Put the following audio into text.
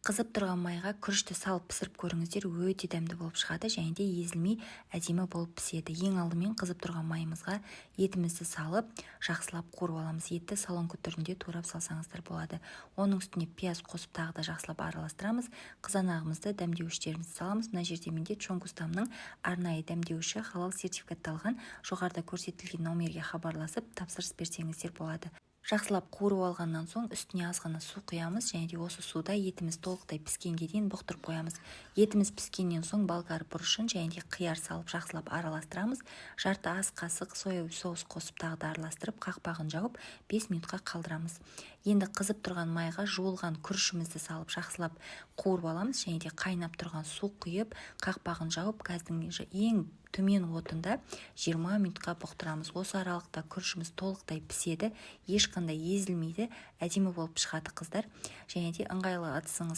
Қызып тұрған майға күрішті салып пісіріп көріңіздер, өте дәмді болып шығады және де езілмей әдемі болып піседі. Ең алдымен қызып тұрған майымызға етімізді салып, жақсылап қуырып аламыз. Етті солонка түрінде турап салсаңыздар болады. Оның үстіне пияз қосып тағы да жақсылап араластырамыз. Қызанағымызды, дәмдеуіштерімізді саламыз. Мына жерде менде Чонгустамның арнайы дәмдеуіші халал сертификатталған. Жоғарыда көрсетілген номерге хабарласып тапсырыс берсеңіздер болады. Жақсылап қуырып алғаннан соң үстіне аз ғана су құямыз және де осы суда етіміз толықтай піскенге дейін бұқтырып қоямыз. Етіміз піскеннен соң болгар бұрышын және де қияр салып жақсылап араластырамыз. Жарты ас қасық соевый соус қосып тағы да араластырып қақпағын жауып 5 минутқа қалдырамыз. Енді қызып тұрған майға жуылған күрішімізді салып жақсылап қуырып аламыз және де қайнап тұрған су құйып қақпағын жауып газдың ең төмен отында 20 минутқа бұқтырамыз. Осы аралықта күрішіміз толықтай піседі, ешқандай езілмейді, әдемі болып шығады қыздар. Және де ыңғайлы ыдысыңыз